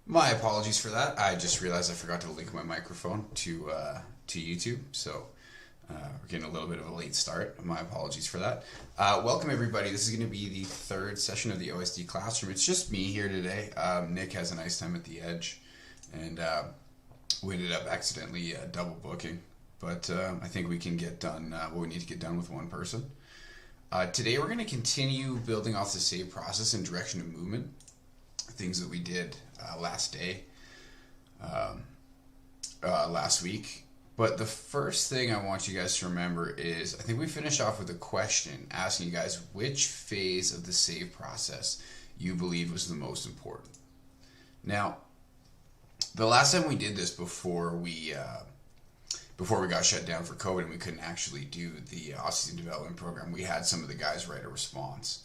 My apologies for that. I just realized I forgot to link my microphone to YouTube, so we're getting a little bit of a late start. My apologies for that. Welcome everybody. This is going to be the third session of the OSD Classroom. It's just me here today. Nick has a nice time at the edge, and we ended up accidentally double booking. But I think we can get done what we need to get done with one person. Today we're going to continue building off the save process and direction of movement, things that we did last week. But the first thing I want you guys to remember is I think we finished off with a question asking you guys which phase of the save process you believe was the most important. Now, the last time we did this before we got shut down for COVID and we couldn't actually do the autism development program, we had some of the guys write a response.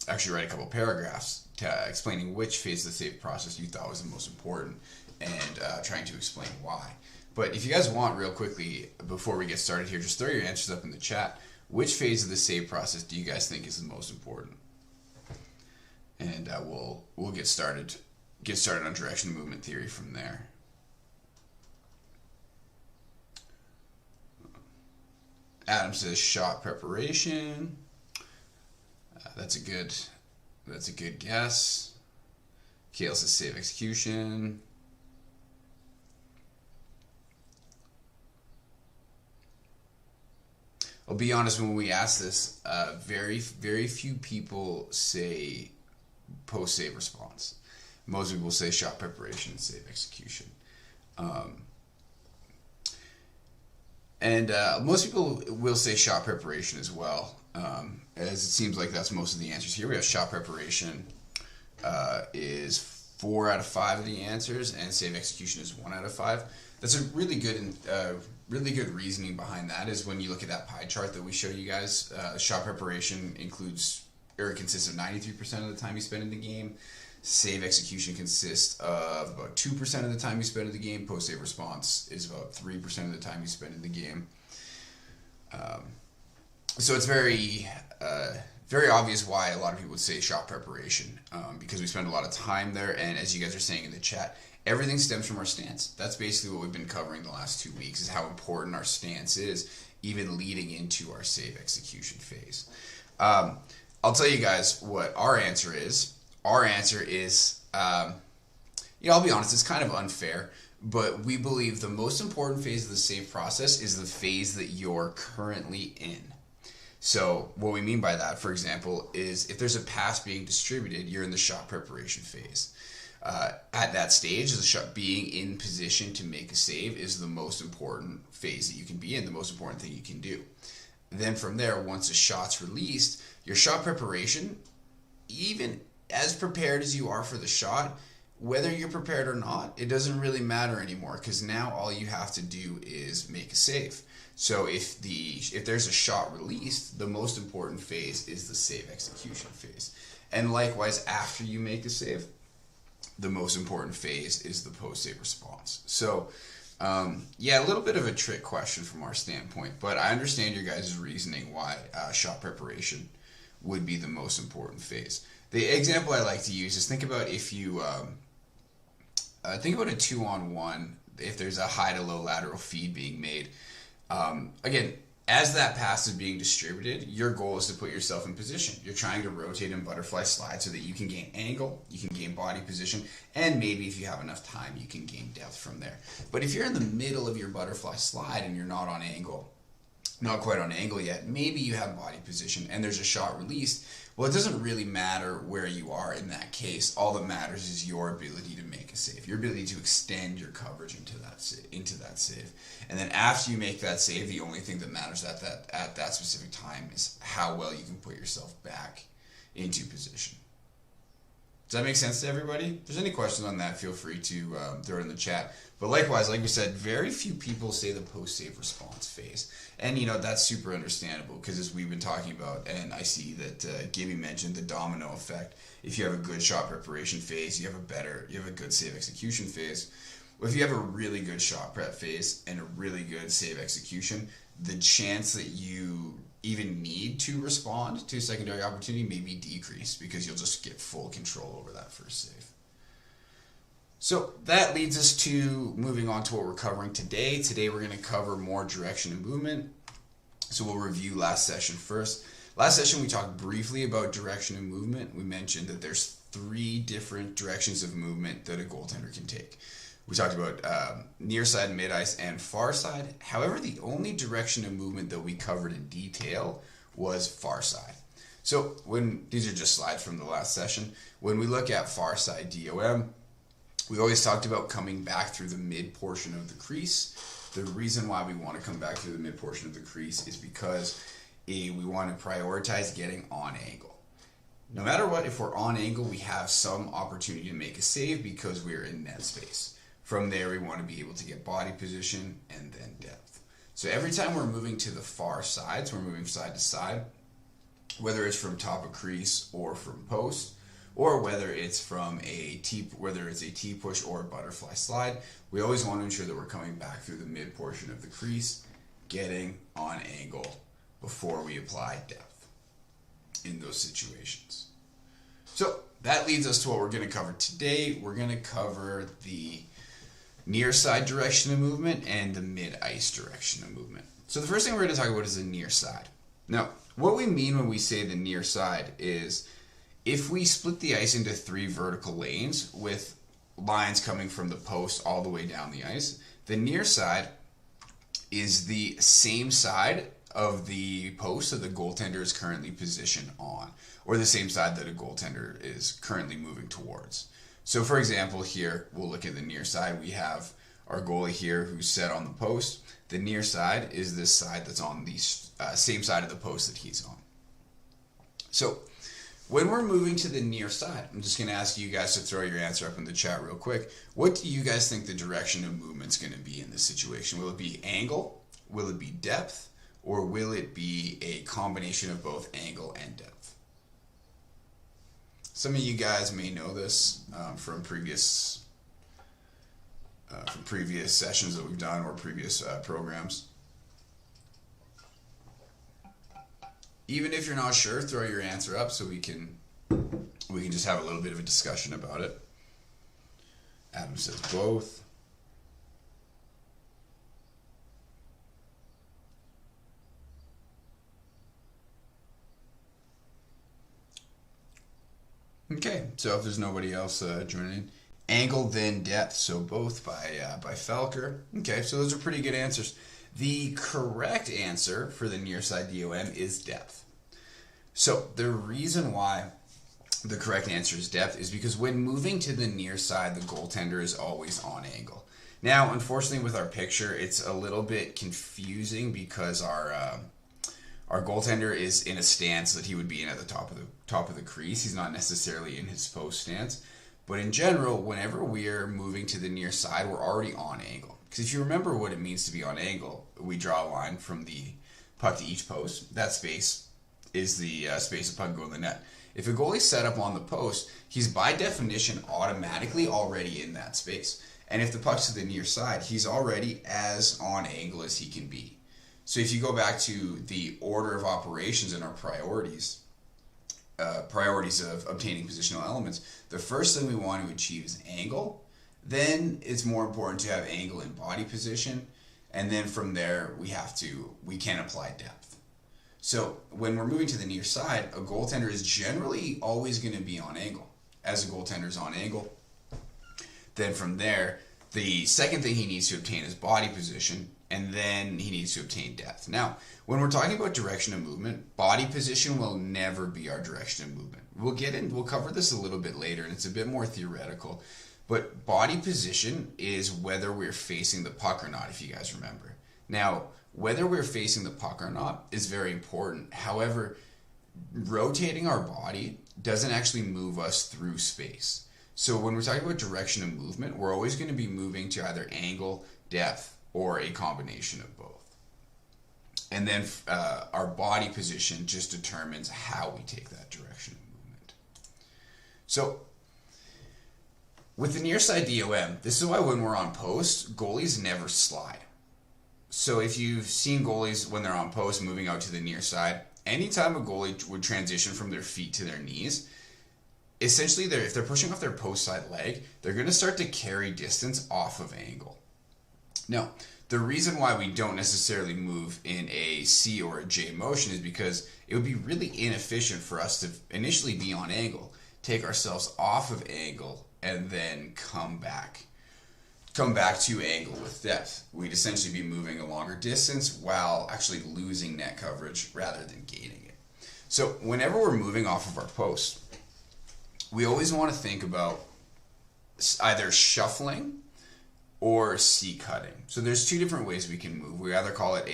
Actually write a couple paragraphs explaining which phase of the save process you thought was the most important and trying to explain why. But if you guys want, real quickly, before we get started here, just throw your answers up in the chat. Which phase of the save process do you guys think is the most important? And we'll get started on direction and movement theory from there. Adam says shot preparation. That's a good guess. Kale says save execution. I'll be honest, when we ask this, very few people say post-save response. Most people say shot preparation and save execution. And most people will say shot preparation as well, as it seems like that's most of the answers here. We have shot preparation is 4 out of 5 of the answers, and save execution is 1 out of 5. That's a really good reasoning behind that is when you look at that pie chart that we show you guys. Shot preparation consists of 93% of the time you spend in the game. Save execution consists of about 2% of the time you spend in the game. Post-save response is about 3% of the time you spend in the game. So it's very obvious why a lot of people would say shot preparation, because we spend a lot of time there, and as you guys are saying in the chat, everything stems from our stance. That's basically what we've been covering the last 2 weeks, is how important our stance is, even leading into our save execution phase. I'll tell you guys what our answer is. Our answer is, I'll be honest, it's kind of unfair, but we believe the most important phase of the save process is the phase that you're currently in. So what we mean by that, for example, is if there's a pass being distributed, you're in the shot preparation phase. At that stage, the shot being in position to make a save is the most important phase that you can be in, the most important thing you can do. Then from there, once a shot's released, your shot preparation, even as prepared as you are for the shot, whether you're prepared or not, it doesn't really matter anymore, because now all you have to do is make a save. So if there's a shot released, the most important phase is the save execution phase. And likewise, after you make a save, the most important phase is the post-save response. So a little bit of a trick question from our standpoint, but I understand your guys' reasoning why shot preparation would be the most important phase. The example I like to use is think about if you think about a 2-on-1, if there's a high to low lateral feed being made. Again, as that pass is being distributed, your goal is to put yourself in position. You're trying to rotate and butterfly slide so that you can gain angle, you can gain body position, and maybe if you have enough time, you can gain depth from there. But if you're in the middle of your butterfly slide and you're not on angle, not quite on angle yet, maybe you have body position and there's a shot released, well, it doesn't really matter where you are in that case. All that matters is your ability to make a save, your ability to extend your coverage into that save. And then after you make that save, the only thing that matters at that specific time is how well you can put yourself back into position. Does that make sense to everybody? If there's any questions on that, feel free to throw it in the chat. But likewise, like we said, very few people say the post-save response phase. And, that's super understandable because as we've been talking about, and I see that Gibby mentioned the domino effect. If you have a good shot preparation phase, you have a good save execution phase. Well, if you have a really good shot prep phase and a really good save execution, the chance that you even need to respond to a secondary opportunity may be decreased because you'll just get full control over that first save. So that leads us to moving on to what we're covering today. Today we're going to cover more direction and movement. So we'll review last session first. Last session we talked briefly about direction and movement. We mentioned that there's 3 different directions of movement that a goaltender can take. We talked about near side, mid ice, and far side. However, the only direction of movement that we covered in detail was far side. So these are just slides from the last session. When we look at far side DOM, we always talked about coming back through the mid portion of the crease. The reason why we want to come back through the mid portion of the crease is because we want to prioritize getting on angle. No matter what, if we're on angle, we have some opportunity to make a save because we're in net space. From there, we want to be able to get body position and then depth. So every time we're moving to the far side, so we're moving side to side, whether it's from top of crease or from post, or whether it's from a T push or a butterfly slide, we always want to ensure that we're coming back through the mid portion of the crease, getting on angle before we apply depth in those situations. So that leads us to what we're going to cover today. We're going to cover the near side direction of movement and the mid ice direction of movement. So the first thing we're going to talk about is the near side. Now, what we mean when we say the near side is if we split the ice into 3 vertical lanes with lines coming from the post all the way down the ice, the near side is the same side of the post that the goaltender is currently positioned on, or the same side that a goaltender is currently moving towards. So for example, here we'll look at the near side. We have our goalie here who's set on the post. The near side is this side that's on the same side of the post that he's on. So when we're moving to the near side, I'm just going to ask you guys to throw your answer up in the chat real quick. What do you guys think the direction of movement's going to be in this situation? Will it be angle? Will it be depth? Or will it be a combination of both angle and depth? Some of you guys may know this from previous sessions that we've done or previous programs. Even if you're not sure, throw your answer up so we can just have a little bit of a discussion about it. Adam says both. Okay, so if there's nobody else joining in, angle then depth, so both by Falker. Okay, so those are pretty good answers. The correct answer for the near side DOM is depth. So the reason why the correct answer is depth is because when moving to the near side, the goaltender is always on angle. Now, unfortunately, with our picture, it's a little bit confusing because our goaltender is in a stance that he would be in at the top of the crease. He's not necessarily in his post stance. But in general, whenever we're moving to the near side, we're already on angle. Because if you remember what it means to be on angle, we draw a line from the puck to each post. That space is the space of puck going to the net. If a goalie's set up on the post, he's by definition automatically already in that space. And if the puck's to the near side, he's already as on angle as he can be. So if you go back to the order of operations in our priorities of obtaining positional elements, the first thing we want to achieve is angle. Then it's more important to have angle in body position. And then from there, we can apply depth. So when we're moving to the near side, a goaltender is generally always going to be on angle. As a goaltender is on angle, then from there, the second thing he needs to obtain is body position, and then he needs to obtain depth. Now, when we're talking about direction of movement, body position will never be our direction of movement. We'll cover this a little bit later, and it's a bit more theoretical. But body position is whether we're facing the puck or not, if you guys remember. Now, whether we're facing the puck or not is very important. However, rotating our body doesn't actually move us through space. So when we're talking about direction of movement, we're always going to be moving to either angle, depth, or a combination of both. And then our body position just determines how we take that direction of movement. So with the near side DOM, this is why when we're on post, goalies never slide. So if you've seen goalies when they're on post moving out to the near side, anytime a goalie would transition from their feet to their knees, essentially, if they're pushing off their post side leg, they're going to start to carry distance off of angle. Now, the reason why we don't necessarily move in a C or a J motion is because it would be really inefficient for us to initially be on angle, take ourselves off of angle, and then come back to angle with depth. We'd essentially be moving a longer distance while actually losing net coverage rather than gaining it. So whenever we're moving off of our post, we always want to think about either shuffling or C-cutting. So there's two different ways we can move. We either call it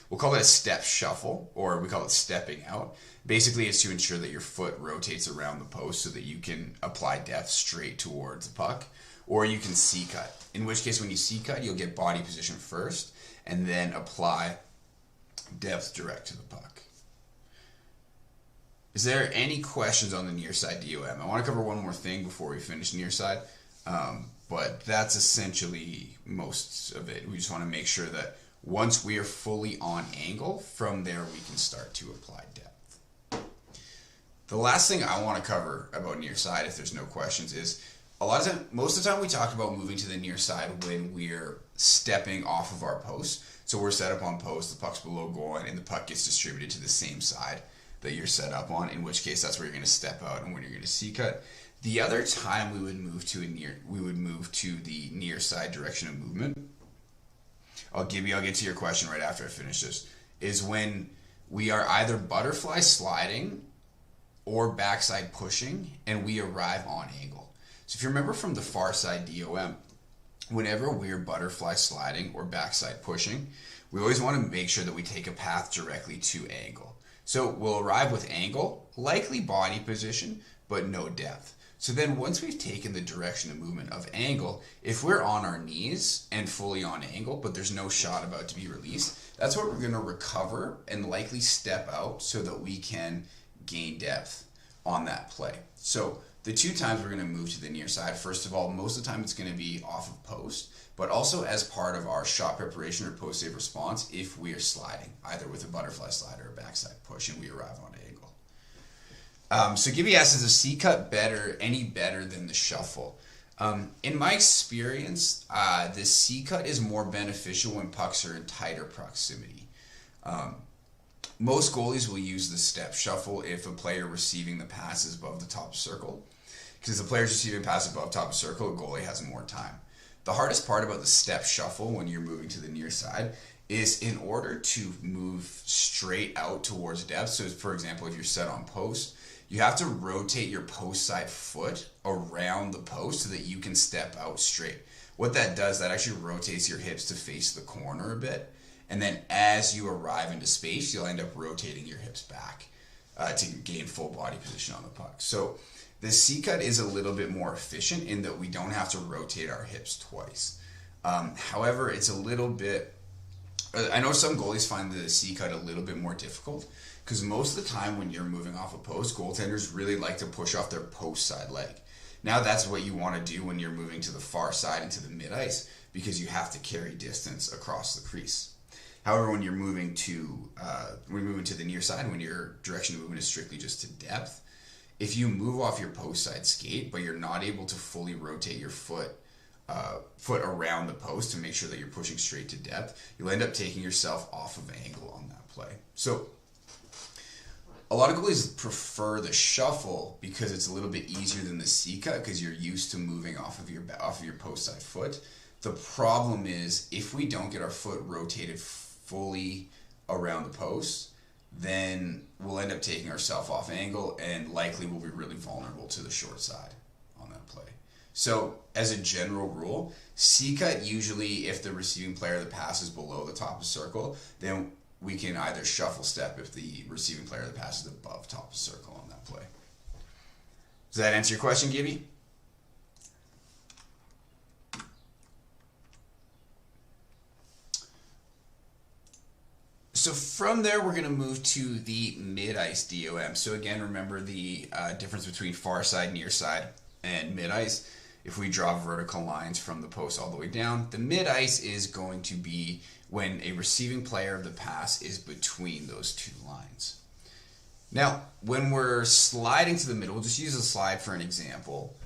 we'll call it a step shuffle, or we call it stepping out. Basically, it's to ensure that your foot rotates around the post so that you can apply depth straight towards the puck. Or you can C-cut, in which case when you C-cut, you'll get body position first and then apply depth direct to the puck. Is there any questions on the near side DOM? I want to cover one more thing before we finish near side, but that's essentially most of it. We just want to make sure that once we are fully on angle, from there we can start to apply depth. The last thing I want to cover about near side, if there's no questions, is most of the time we talk about moving to the near side when we're stepping off of our post. So we're set up on post, the puck's below goal, and the puck gets distributed to the same side that you're set up on, in which case that's where you're going to step out and when you're going to C-cut. The other time we would move to the near side direction of movement, I'll get to your question right after I finish this, is when we are either butterfly sliding or backside pushing and we arrive on angle. So if you remember from the far side DOM, whenever we're butterfly sliding or backside pushing, we always want to make sure that we take a path directly to angle. So we'll arrive with angle, likely body position, but no depth. So then once we've taken the direction of movement of angle, if we're on our knees and fully on angle, but there's no shot about to be released, that's where we're going to recover and likely step out so that we can gain depth on that play. So the two times we're going to move to the near side, first of all, most of the time it's going to be off of post, but also as part of our shot preparation or post-save response if we are sliding, either with a butterfly slide or a backside push and we arrive on angle. So Gibby asks, is the C-cut any better than the shuffle? In my experience, the C-cut is more beneficial when pucks are in tighter proximity. Most goalies will use the step shuffle if a player receiving the pass is above the top circle. Because if the player's receiving a pass above top circle, a goalie has more time. The hardest part about the step shuffle when you're moving to the near side is in order to move straight out towards depth. So for example, if you're set on post, you have to rotate your post side foot around the post so that you can step out straight. What that does, that actually rotates your hips to face the corner a bit. And then as you arrive into space, you'll end up rotating your hips back to gain full body position on the puck. So the C-cut is a little bit more efficient in that we don't have to rotate our hips twice. However, it's a little bit, I know some goalies find the C-cut a little bit more difficult because most of the time when you're moving off a post, goaltenders really like to push off their post side leg. Now that's what you want to do when you're moving to the far side into the mid-ice because you have to carry distance across the crease. However, when you're moving to the near side, when your direction of movement is strictly just to depth, if you move off your post side skate, but you're not able to fully rotate your foot around the post to make sure that you're pushing straight to depth, you'll end up taking yourself off of angle on that play. So a lot of goalies prefer the shuffle because it's a little bit easier than the C-cut because you're used to moving off of your post side foot. The problem is if we don't get our foot rotated fully around the post, then we'll end up taking ourselves off angle and likely we'll be really vulnerable to the short side on that play. So as a general rule, C-cut usually, if the receiving player of the pass is below the top of the circle, then we can either shuffle step if the receiving player of the pass is above top of the circle on that play. Does that answer your question, Gibby? So from there, we're going to move to the mid-ice DOM. So again, remember the difference between far side, near side, and mid-ice. If we draw vertical lines from the post all the way down, the mid-ice is going to be when a receiving player of the pass is between those two lines. Now, when we're sliding to the middle, we'll just use a slide for an example.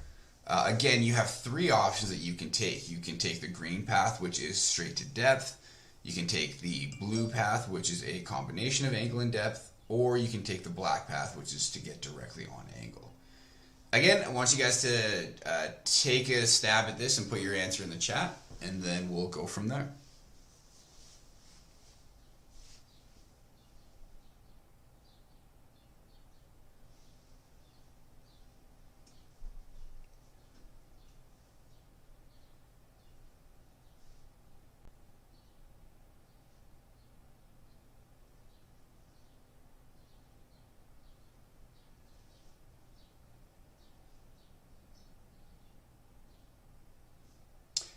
Again, you have three options that you can take. You can take the green path, which is straight to depth. You can take the blue path, which is a combination of angle and depth, or you can take the black path, which is to get directly on angle. Again, I want you guys to take a stab at this and put your answer in the chat, and then we'll go from there.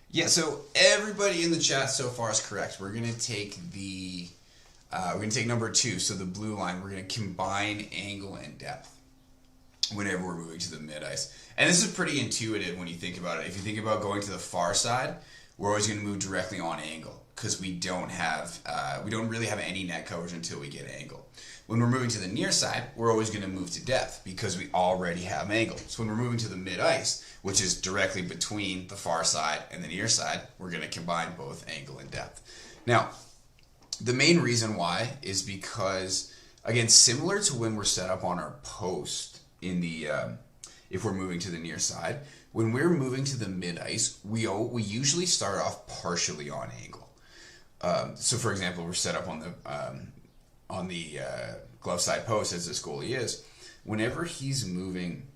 Yeah, so everybody in the chat so far is correct. We're gonna take number 2, so the blue line. We're gonna combine angle and depth whenever we're moving to the mid ice. And this is pretty intuitive when you think about it. If you think about going to the far side, we're always gonna move directly on angle because we don't really have any net coverage until we get angle. When we're moving to the near side, we're always going to move to depth because we already have angle. So when we're moving to the mid ice, which is directly between the far side and the near side, we're going to combine both angle and depth. Now, the main reason why is because, again, similar to when we're set up on our post in the if we're moving to the near side, when we're moving to the mid ice, we usually start off partially on angle. So for example, we're set up on the glove side post as this goalie is. Whenever he's moving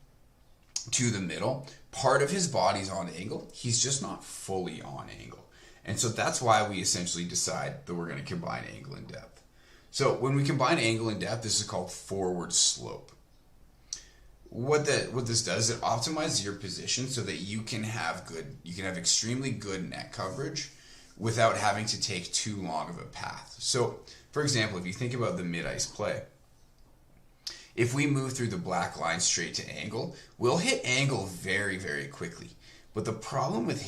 to the middle, part of his body's on angle. He's just not fully on angle. And so that's why we essentially decide that we're going to combine angle and depth. So when we combine angle and depth, this is called forward slope. What this does, it optimizes your position so that you can have extremely good net coverage without having to take too long of a path. So, for example, if you think about the mid-ice play, if we move through the black line straight to angle, we'll hit angle very, very quickly. But the problem with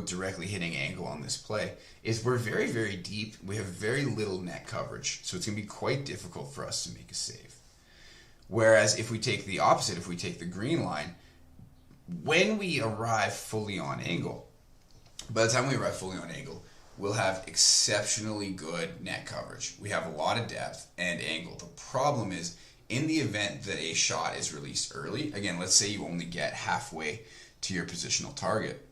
directly hitting angle on this play is we're very, very deep. We have very little net coverage, so it's going to be quite difficult for us to make a save. Whereas if we take the opposite, if we take the green line, when we arrive fully on angle, by the time we arrive fully on angle, we'll have exceptionally good net coverage. We have a lot of depth and angle. The problem is, in the event that a shot is released early, again, let's say you only get halfway to your positional target.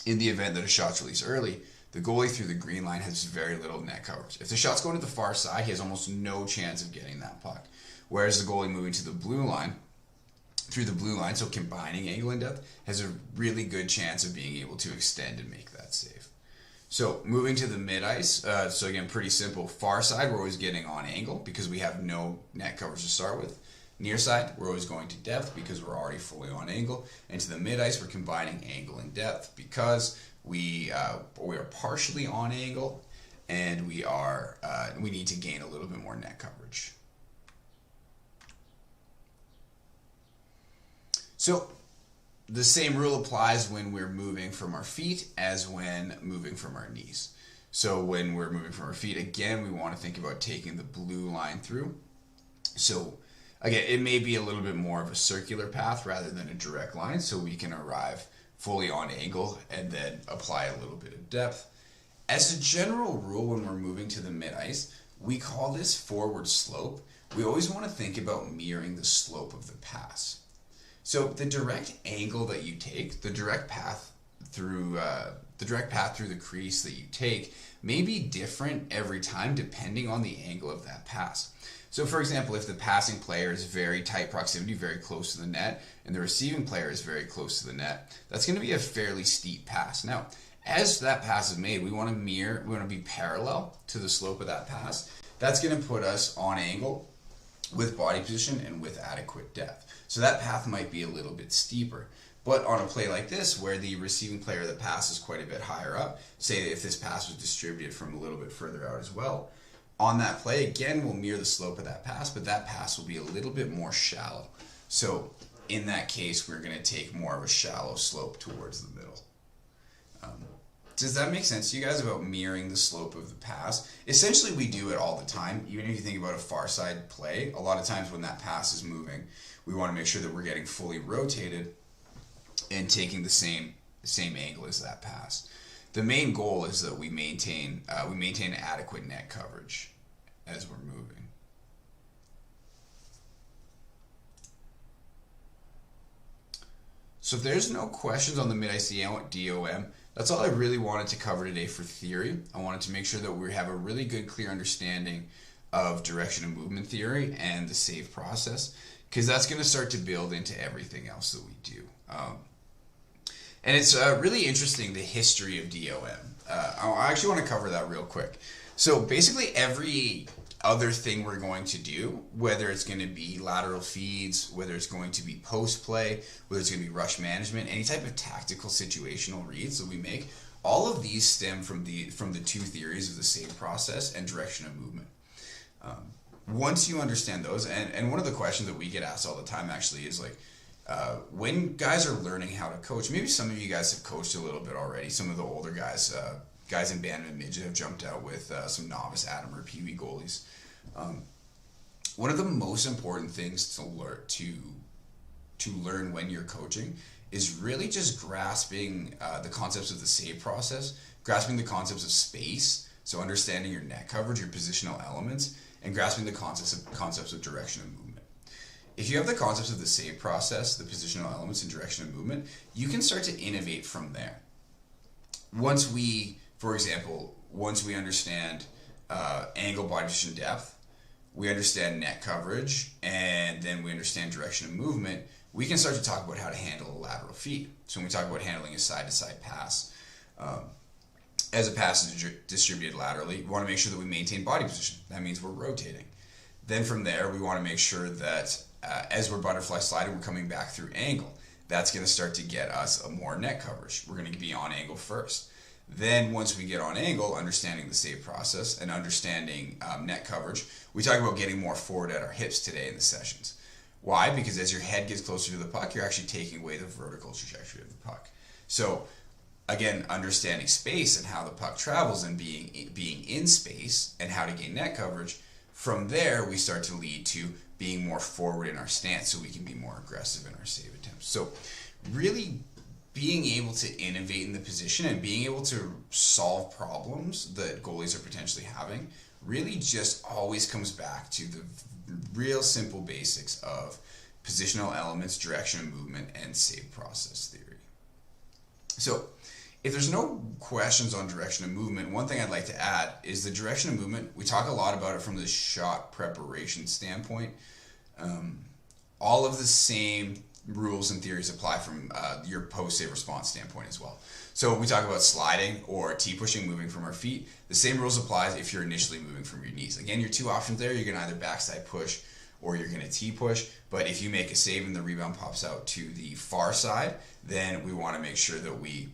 In the event that a shot's released early, the goalie through the green line has very little net coverage. If the shot's going to the far side, he has almost no chance of getting that puck. Whereas the goalie moving to the blue line, through the blue line, so combining angle and depth, has a really good chance of being able to extend and make that save. So moving to the mid-ice, so again, pretty simple. Far side, we're always getting on angle because we have no net coverage to start with. Near side, we're always going to depth because we're already fully on angle. And to the mid-ice, we're combining angle and depth because we are partially on angle and we need to gain a little bit more net coverage. So the same rule applies when we're moving from our feet as when moving from our knees. So when we're moving from our feet, again, we want to think about taking the blue line through. So again, it may be a little bit more of a circular path rather than a direct line, so we can arrive fully on angle and then apply a little bit of depth. As a general rule, when we're moving to the mid-ice, we call this forward slope. We always want to think about mirroring the slope of the pass. So the direct angle that you take, the direct path through the crease that you take may be different every time depending on the angle of that pass. So for example, if the passing player is very tight proximity, very close to the net, and the receiving player is very close to the net, that's going to be a fairly steep pass. Now, as that pass is made, we want to be parallel to the slope of that pass. That's going to put us on angle with body position and with adequate depth. So that path might be a little bit steeper. But on a play like this, where the receiving player of the pass is quite a bit higher up, say if this pass was distributed from a little bit further out as well, on that play, again, we'll mirror the slope of that pass, but that pass will be a little bit more shallow. So in that case, we're going to take more of a shallow slope towards the middle. Does that make sense to you guys about mirroring the slope of the pass? Essentially, we do it all the time. Even if you think about a far side play, a lot of times when that pass is moving, we want to make sure that we're getting fully rotated and taking the same angle as that pass. The main goal is that we maintain adequate net coverage as we're moving. So if there's no questions on the mid-ice DOM, that's all I really wanted to cover today for theory. I wanted to make sure that we have a really good, clear understanding of direction and movement theory and the save process, because that's going to start to build into everything else that we do. And it's really interesting, the history of DOM. I actually want to cover that real quick. So basically every other thing we're going to do, whether it's going to be lateral feeds, whether it's going to be post play, whether it's going to be rush management, any type of tactical situational reads that we make, all of these stem from the two theories of the save process and direction of movement. Once you understand those, and one of the questions that we get asked all the time actually is like, when guys are learning how to coach, maybe some of you guys have coached a little bit already, some of the older guys, guys in Bantam and Midget have jumped out with some novice Adam or Pee Wee goalies. One of the most important things to learn when you're coaching is really just grasping the concepts of the save process, grasping the concepts of space, so understanding your net coverage, your positional elements, and grasping the concepts of direction and movement. If you have the concepts of the save process, the positional elements, and direction and movement, you can start to innovate from there. For example, once we understand angle, body position, depth, we understand net coverage, and then we understand direction and movement, we can start to talk about how to handle a lateral feed. So when we talk about handling a side-to-side pass, as a pass is distributed laterally, we want to make sure that we maintain body position. That means we're rotating. Then from there, we want to make sure that as we're butterfly sliding, we're coming back through angle. That's going to start to get us a more net coverage. We're going to be on angle first. Then once we get on angle, understanding the save process and understanding net coverage, we talk about getting more forward at our hips today in the sessions. Why? Because as your head gets closer to the puck, you're actually taking away the vertical trajectory of the puck. So again, understanding space and how the puck travels and being in space and how to gain net coverage, from there we start to lead to being more forward in our stance so we can be more aggressive in our save attempts. So really being able to innovate in the position and being able to solve problems that goalies are potentially having really just always comes back to the real simple basics of positional elements, direction and movement, and save process theory. So if there's no questions on direction and movement, one thing I'd like to add is the direction and movement. We talk a lot about it from the shot preparation standpoint. All of the same rules and theories apply from your post-save response standpoint as well. So we talk about sliding or T-pushing, moving from our feet. The same rules apply if you're initially moving from your knees. Again, your two options there, you're going to either backside push or you're going to T-push. But if you make a save and the rebound pops out to the far side, then we want to make sure that we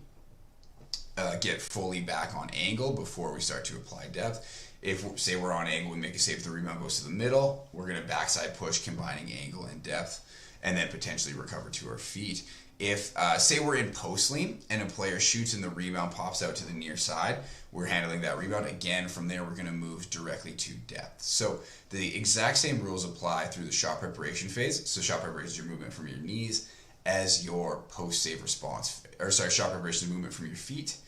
get fully back on angle before we start to apply depth. If, say, we're on angle, we make a save, the rebound goes to the middle, we're going to backside push, combining angle and depth, and then potentially recover to our feet. If, say, we're in post lean and a player shoots and the rebound pops out to the near side, we're handling that rebound. Again, from there, we're going to move directly to depth. So the exact same rules apply through the shot preparation phase. So shot preparation is your movement from your knees as your post-save response, or sorry, shot preparation is movement from your feet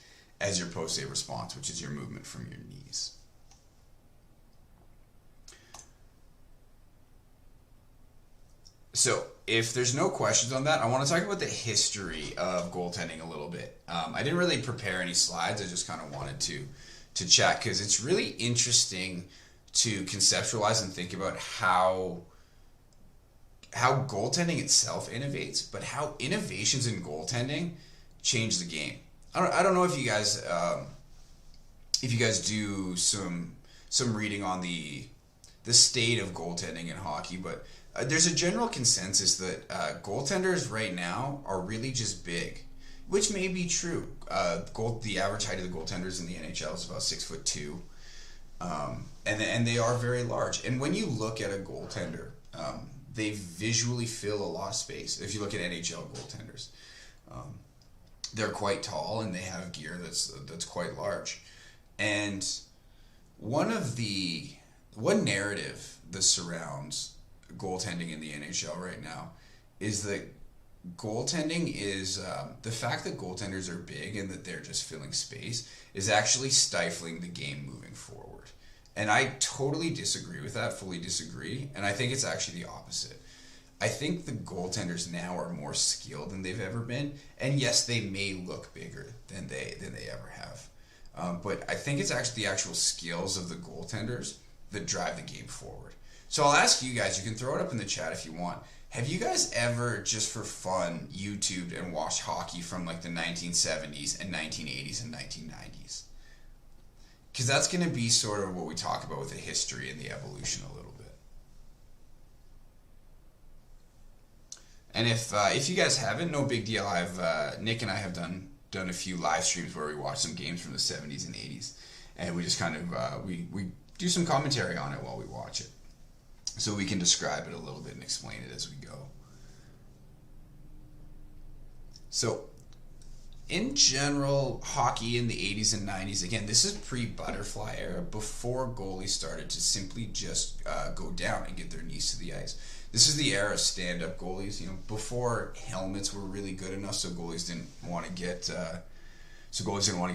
as your post-save response, which is your movement from your knees. So if there's no questions on that, I want to talk about the history of goaltending a little bit. I didn't really prepare any slides. I just kind of wanted to chat because it's really interesting to conceptualize and think about how goaltending itself innovates, but how innovations in goaltending change the game. I don't know if you guys do some reading on the state of goaltending in hockey, but there's a general consensus that goaltenders right now are really just big, which may be true. The average height of the goaltenders in the NHL is about 6'2", and they are very large. And when you look at a goaltender, they visually fill a lot of space. If you look at NHL goaltenders, they're quite tall and they have gear that's quite large. And one narrative that surrounds goaltending in the NHL right now is that goaltending is the fact that goaltenders are big and that they're just filling space is actually stifling the game moving forward. And I totally disagree with that, fully disagree. And I think it's actually the opposite. I think the goaltenders now are more skilled than they've ever been. And yes, they may look bigger than they ever have. But I think it's actually the actual skills of the goaltenders that drive the game forward. So I'll ask you guys, you can throw it up in the chat if you want. Have you guys ever, just for fun, YouTubed and watched hockey from like the 1970s and 1980s and 1990s? Because that's going to be sort of what we talk about with the history and the evolution a little bit. And if you guys haven't, no big deal. Nick and I have done a few live streams where we watch some games from the 70s and 80s, and we just kind of we do some commentary on it while we watch it, so we can describe it a little bit and explain it as we go. So, in general, hockey in the 80s and 90s, again, this is pre-butterfly era, before goalies started to simply just go down and get their knees to the ice. This is the era of stand-up goalies, before helmets were really good enough, so goalies didn't want to get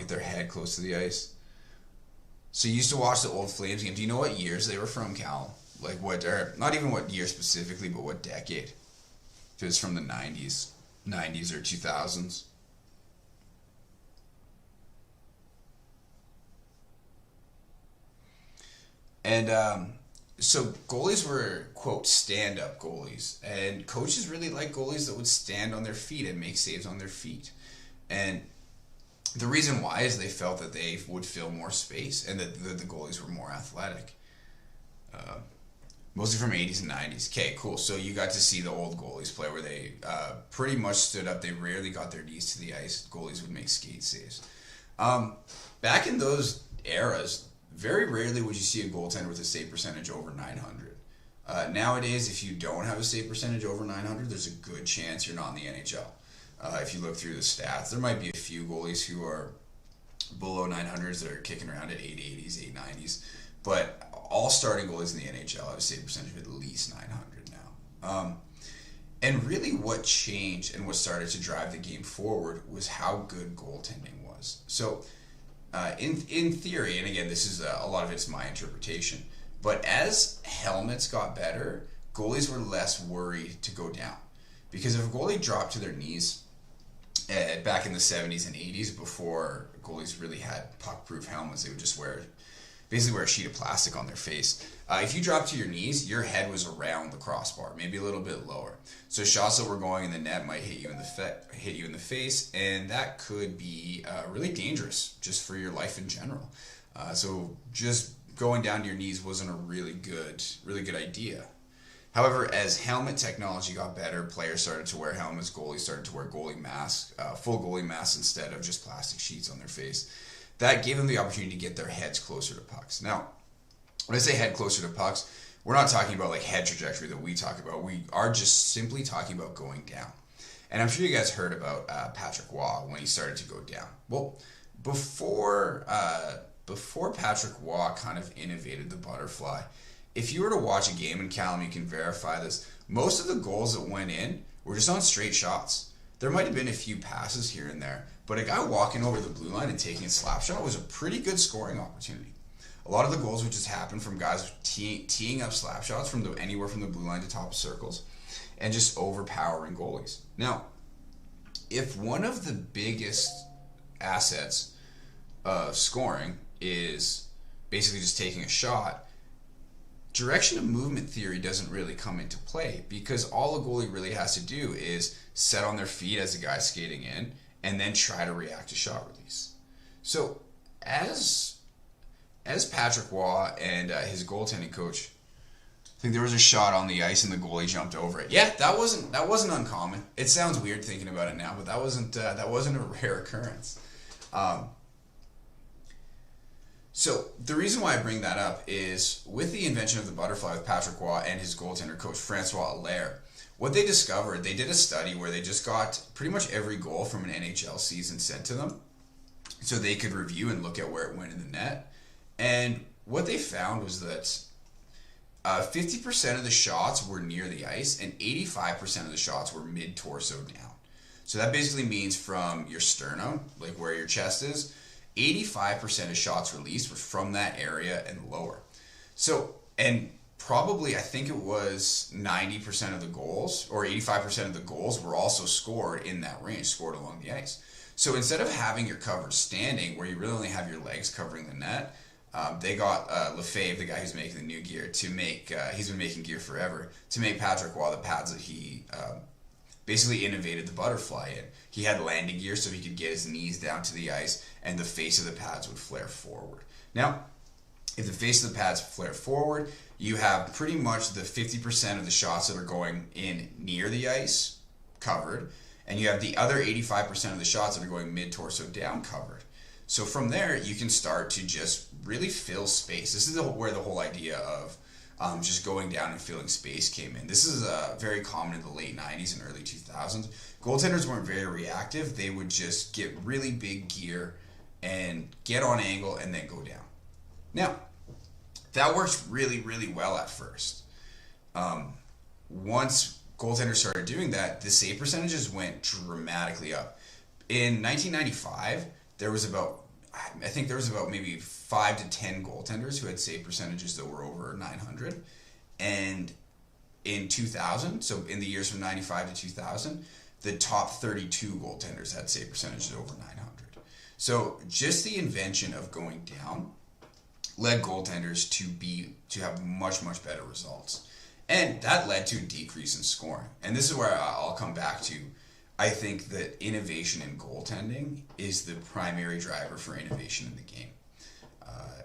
their head close to the ice. So you used to watch the old Flames game. Do you know what years they were from, Cal? Like or not even what year specifically, but what decade? If it was from the 90s or 2000s. And so goalies were, quote, stand-up goalies. And coaches really liked goalies that would stand on their feet and make saves on their feet. And the reason why is they felt that they would fill more space and that the goalies were more athletic. Mostly from 80s and 90s. Okay, cool. So you got to see the old goalies play where they pretty much stood up. They rarely got their knees to the ice. Goalies would make skate saves. Back in those eras, very rarely would you see a goaltender with a save percentage over 900. Nowadays, if you don't have a save percentage over 900, there's a good chance you're not in the NHL. If you look through the stats, there might be a few goalies who are below 900s that are kicking around at 880s, 890s. But all starting goalies in the NHL have a save percentage of at least 900 now. And really what changed and what started to drive the game forward was how good goaltending was. So in theory, and again, this is a lot of it's my interpretation, but as helmets got better, goalies were less worried to go down. Because if a goalie dropped to their knees back in the 70s and 80s, before goalies really had puck-proof helmets, they would just basically wear a sheet of plastic on their face. If you dropped to your knees, your head was around the crossbar, maybe a little bit lower. So shots that were going in the net might hit you in the face, and that could be really dangerous just for your life in general. So just going down to your knees wasn't a really good idea. However, as helmet technology got better, players started to wear helmets, goalies started to wear goalie masks, full goalie masks instead of just plastic sheets on their face. That gave them the opportunity to get their heads closer to pucks. Now, when I say head closer to pucks, we're not talking about like head trajectory that we talk about. We are just simply talking about going down. And I'm sure you guys heard about Patrick Waugh when he started to go down. Well, before Patrick Waugh kind of innovated the butterfly, if you were to watch a game, and Callum, you can verify this, most of the goals that went in were just on straight shots. There might have been a few passes here and there, but a guy walking over the blue line and taking a slap shot was a pretty good scoring opportunity. A lot of the goals would just happen from guys teeing up slap shots from anywhere from the blue line to top of circles and just overpowering goalies. Now, if one of the biggest assets of scoring is basically just taking a shot, direction of movement theory doesn't really come into play, because all a goalie really has to do is set on their feet as the guy's skating in and then try to react to shot release. So as Patrick Waugh and his goaltending coach, I think there was a shot on the ice and the goalie jumped over it. Yeah, that wasn't uncommon. It sounds weird thinking about it now, but that wasn't a rare occurrence. So the reason why I bring that up is with the invention of the butterfly with Patrick Waugh and his goaltender coach Francois Allaire, what they discovered, they did a study where they just got pretty much every goal from an NHL season sent to them so they could review and look at where it went in the net. And what they found was that 50% of the shots were near the ice and 85% of the shots were mid-torso down. So that basically means from your sternum, like where your chest is, 85% of shots released were from that area and lower. So, and probably I think it was 90% of the goals or 85% of the goals were also scored in that range, scored along the ice. So instead of having your cover standing where you really only have your legs covering the net, they got Lefebvre, the guy who's making the new gear, to make, he's been making gear forever, to make Patrick Roy the pads that he basically innovated the butterfly in. He had landing gear so he could get his knees down to the ice and the face of the pads would flare forward. Now, if the face of the pads flare forward, you have pretty much the 50% of the shots that are going in near the ice covered, and you have the other 85% of the shots that are going mid-torso down covered. So from there, you can start to just really fill space. This is where the whole idea of just going down and filling space came in. This is very common in the late 90s and early 2000s. Goaltenders weren't very reactive. They would just get really big gear and get on angle and then go down. Now, that works really, really well at first. Once goaltenders started doing that, the save percentages went dramatically up. In 1995, there was about maybe 5 to 10 goaltenders who had save percentages that were over 900. And in 2000, so in the years from 95 to 2000, the top 32 goaltenders had save percentages over 900. So just the invention of going down led goaltenders to have much, much better results. And that led to a decrease in scoring. And this is where I'll come back to. I think that innovation in goaltending is the primary driver for innovation in the game.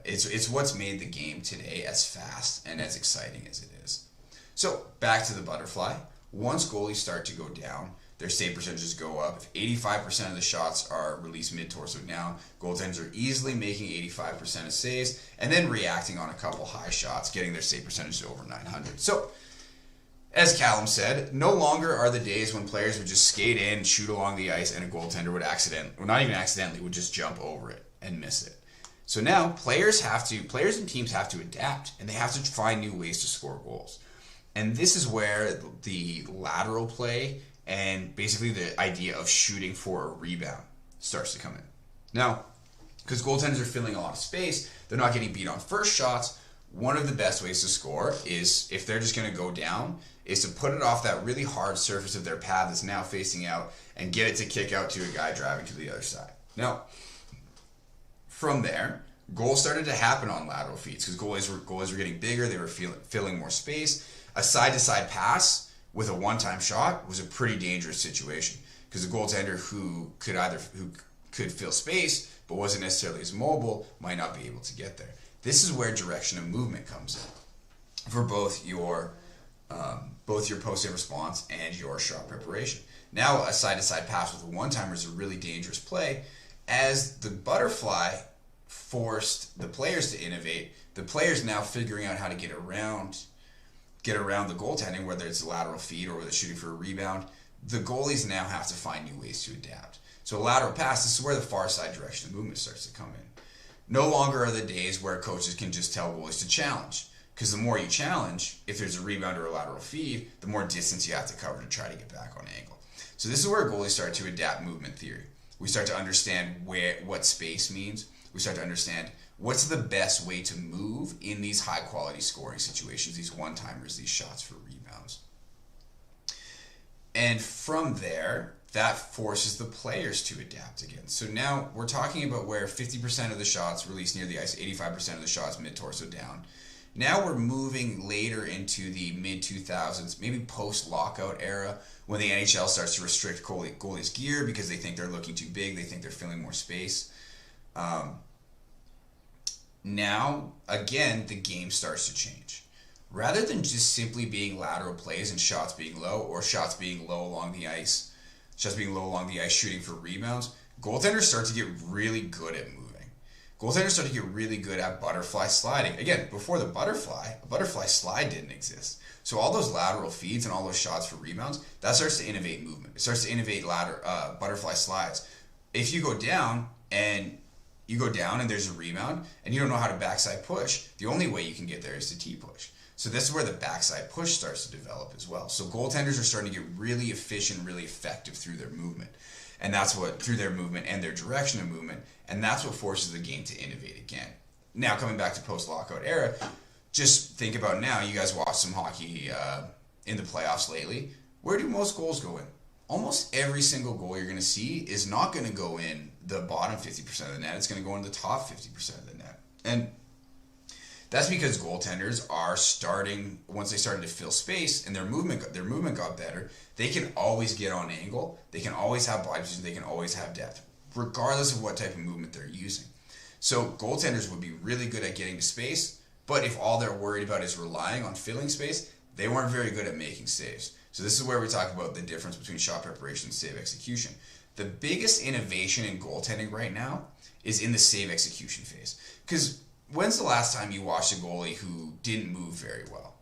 It's what's made the game today as fast and as exciting as it is. So back to the butterfly. Once goalies start to go down, their save percentages go up. If 85% of the shots are released mid-torso down, goaltenders are easily making 85% of saves and then reacting on a couple high shots, getting their save percentage to over 900. So, as Callum said, no longer are the days when players would just skate in, shoot along the ice, and a goaltender would not even accidentally, would just jump over it and miss it. So now players and teams have to adapt, and they have to find new ways to score goals. And this is where the lateral play and basically the idea of shooting for a rebound starts to come in. Now, because goaltenders are filling a lot of space, they're not getting beat on first shots. One of the best ways to score is, if they're just going to go down, is to put it off that really hard surface of their pad that's now facing out and get it to kick out to a guy driving to the other side. Now, from there, goals started to happen on lateral feeds because goalies were getting bigger, they were filling more space. A side-to-side pass with a one-time shot was a pretty dangerous situation because the goaltender who could fill space but wasn't necessarily as mobile might not be able to get there. This is where direction of movement comes in for both your post-save response and your shot preparation. Now, a side-to-side pass with a one-timer is a really dangerous play. As the butterfly forced the players to innovate, the players now figuring out how to get around the goaltending, whether it's a lateral feed or whether it's shooting for a rebound. The goalies now have to find new ways to adapt. So a lateral pass, this is where the far side direction of movement starts to come in. No longer are the days where coaches can just tell goalies to challenge, because the more you challenge, if there's a rebound or a lateral feed, the more distance you have to cover to try to get back on angle. So this is where goalies start to adapt movement theory. We start to understand what space means. We start to understand what's the best way to move in these high quality scoring situations, these one-timers, these shots for rebounds. And from there, that forces the players to adapt again. So now we're talking about where 50% of the shots released near the ice, 85% of the shots mid-torso down. Now we're moving later into the mid-2000s, maybe post-lockout era, when the NHL starts to restrict goalies' gear because they think they're looking too big, they think they're filling more space. Now, again, the game starts to change. Rather than just simply being lateral plays and shots being low, or shots being low along the ice, shooting for rebounds, goaltenders start to get really good at moving. goaltenders started to get really good at butterfly sliding. Again, before the butterfly, a butterfly slide didn't exist. So all those lateral feeds and all those shots for rebounds, that starts to innovate movement. It starts to innovate butterfly slides. If you go down and there's a rebound and you don't know how to backside push, the only way you can get there is to T-push. So this is where the backside push starts to develop as well. So goaltenders are starting to get really efficient, really effective through their movement. And that's what, through their movement and their direction of movement, and that's what forces the game to innovate again. Now, coming back to post-lockout era, just think about now, you guys watch some hockey in the playoffs lately. Where do most goals go in? Almost every single goal you're going to see is not going to go in the bottom 50% of the net. It's going to go in the top 50% of the net. And that's because goaltenders are starting, once they started to fill space and their movement got better, they can always get on angle, they can always have body position, they can always have depth, regardless of what type of movement they're using. So goaltenders would be really good at getting to space, but if all they're worried about is relying on filling space, they weren't very good at making saves. So this is where we talk about the difference between shot preparation and save execution. The biggest innovation in goaltending right now is in the save execution phase. Because when's the last time you watched a goalie who didn't move very well?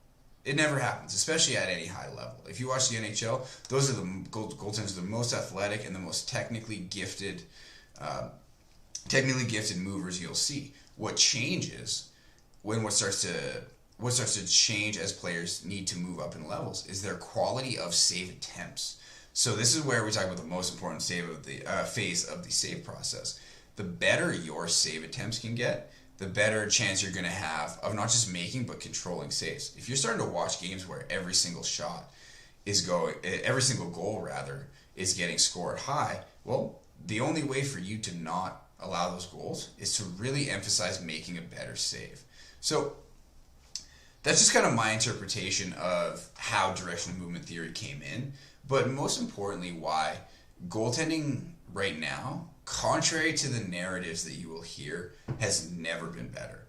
It never happens, especially at any high level. If you watch the NHL, those are the goaltenders, the most athletic and the most technically gifted movers you'll see. What changes when what starts to change as players need to move up in levels is their quality of save attempts. So this is where we talk about the most important save of the phase of the save process. The better your save attempts can get, the better chance you're going to have of not just making but controlling saves. If you're starting to watch games where every single goal is getting scored high, well, the only way for you to not allow those goals is to really emphasize making a better save. So that's just kind of my interpretation of how directional movement theory came in, but most importantly, why goaltending right now, contrary to the narratives that you will hear, has never been better.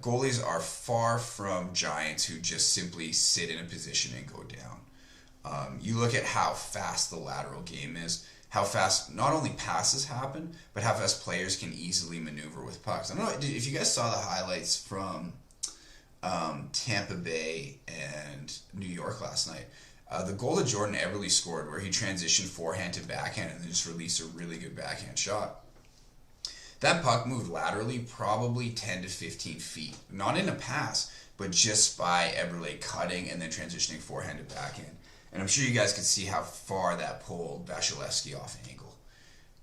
Goalies are far from giants who just simply sit in a position and go down. You look at how fast the lateral game is, how fast not only passes happen, but how fast players can easily maneuver with pucks. I don't know if you guys saw the highlights from Tampa Bay and New York last night. The goal that Jordan Eberle scored where he transitioned forehand to backhand and then just released a really good backhand shot. That puck moved laterally probably 10 to 15 feet. Not in a pass, but just by Eberle cutting and then transitioning forehand to backhand. And I'm sure you guys could see how far that pulled Vasilevsky off angle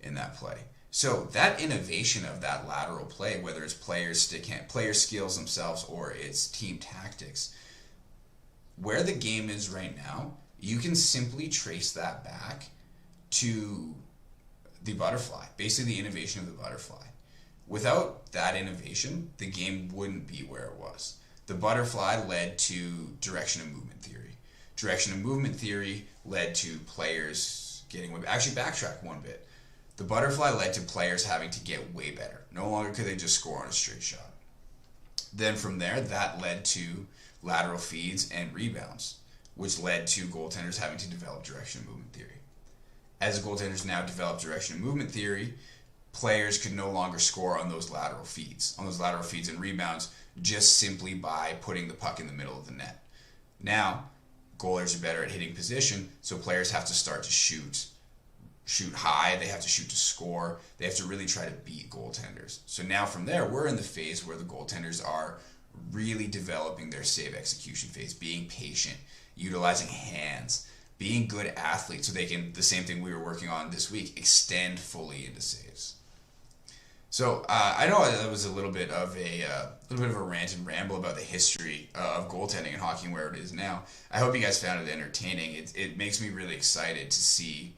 in that play. So that innovation of that lateral play, whether it's player skills themselves or it's team tactics, where the game is right now, you can simply trace that back to the butterfly, basically the innovation of the butterfly. Without that innovation, the game wouldn't be where it was. The butterfly led to direction of movement theory. Direction of movement theory led to players getting, actually backtrack one bit. The butterfly led to players having to get way better. No longer could they just score on a straight shot. Then from there, that led to lateral feeds and rebounds, which led to goaltenders having to develop direction of movement theory. As goaltenders now develop direction of movement theory, players could no longer score on those lateral feeds and rebounds just simply by putting the puck in the middle of the net. Now, goalies are better at hitting position, so players have to start to shoot high, they have to shoot to score, they have to really try to beat goaltenders. So now from there, we're in the phase where the goaltenders are really developing their save execution phase, being patient, utilizing hands, being good athletes so they can, the same thing we were working on this week, extend fully into saves. So I know that was a little bit of a rant and ramble about the history of goaltending and hockey and where it is now. I hope you guys found it entertaining. It makes me really excited to see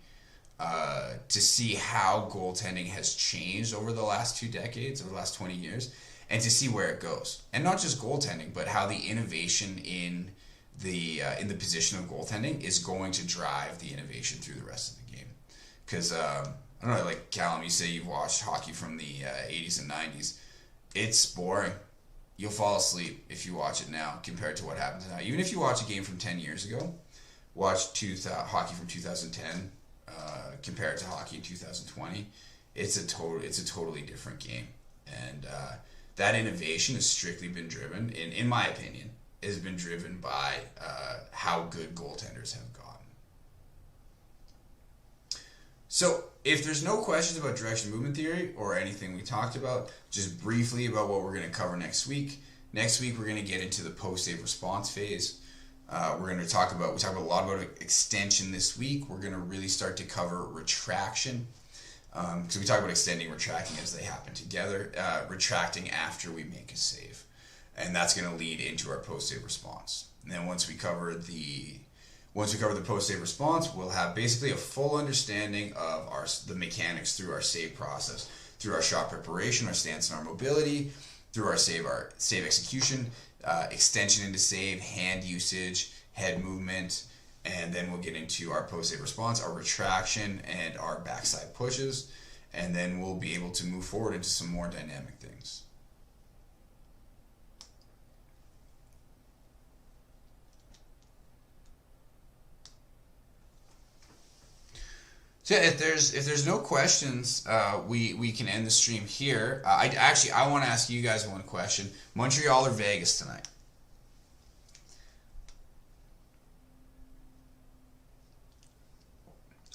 how goaltending has changed over the last 2 decades, over the last 20 years, and to see where it goes. And not just goaltending, but how the innovation in the position of goaltending is going to drive the innovation through the rest of the game. Because I don't know, like Callum, you say you've watched hockey from the 80s and 90s. It's boring. You'll fall asleep if you watch it now compared to what happens now. Even if you watch a game from 10 years ago, watch hockey from 2010, compare it to hockey in 2020, it's a totally different game. And that innovation has strictly been driven, in my opinion, has been driven by how good goaltenders have gotten. So, if there's no questions about direction movement theory or anything we talked about, just briefly about what we're going to cover next week. Next week, we're going to get into the post-save response phase. We're going to talk about, we talked a lot about extension this week. We're going to really start to cover retraction. Because we talk about extending, retracting as they happen together. Retracting after we make a save. And that's going to lead into our post-save response. And then once we cover the post-save response, we'll have basically a full understanding of the mechanics through our save process, through our shot preparation, our stance and our mobility, through our save execution, extension into save, hand usage, head movement, and then we'll get into our post-save response, our retraction, and our backside pushes, and then we'll be able to move forward into some more dynamic things. So yeah, if there's no questions, we can end the stream here. I want to ask you guys one question: Montreal or Vegas tonight?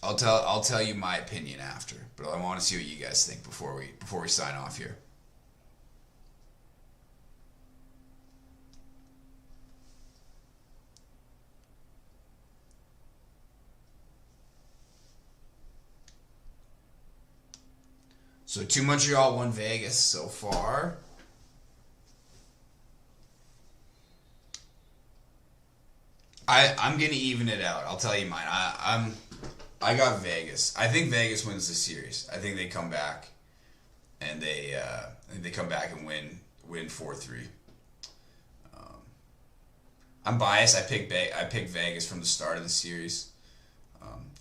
I'll tell you my opinion after, but I want to see what you guys think before we sign off here. So 2 Montreal, 1 Vegas so far. I'm gonna even it out. I'll tell you mine. I got Vegas. I think Vegas wins the series. I think they come back, and they come back and win 4-3. I'm biased. I picked Vegas from the start of the series.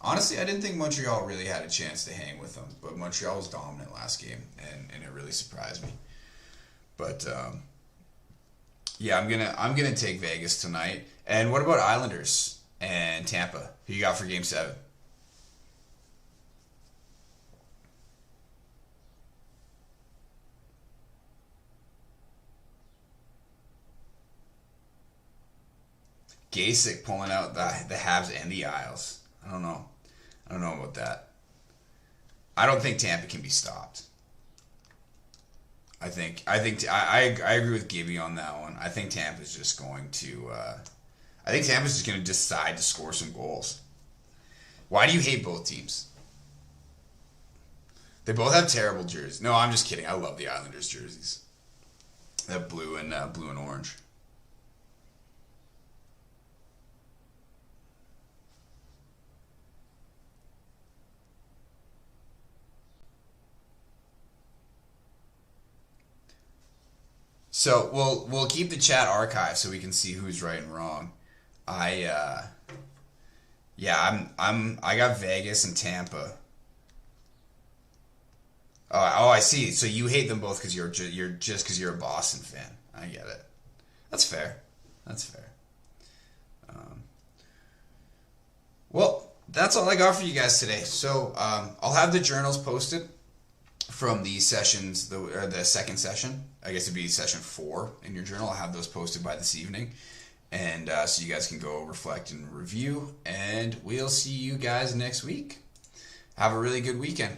Honestly, I didn't think Montreal really had a chance to hang with them, but Montreal was dominant last game, and it really surprised me. But yeah, I'm gonna take Vegas tonight. And what about Islanders and Tampa? Who you got for Game 7? Gasick pulling out the halves and the Isles. I don't know about that. I don't think Tampa can be stopped. I agree with Gibby on that one. I think Tampa's just going to decide to score some goals. Why do you hate both teams? They both have terrible jerseys. No, I'm just kidding. I love the Islanders jerseys. That blue and orange. So we'll keep the chat archived so we can see who's right and wrong. I got Vegas and Tampa. Oh, I see. So you hate them both because you're a Boston fan. I get it. That's fair. Well, that's all I got for you guys today. So I'll have the journals posted from the sessions, the second session. I guess it'd be session 4 in your journal. I'll have those posted by this evening. And so you guys can go reflect and review. And we'll see you guys next week. Have a really good weekend.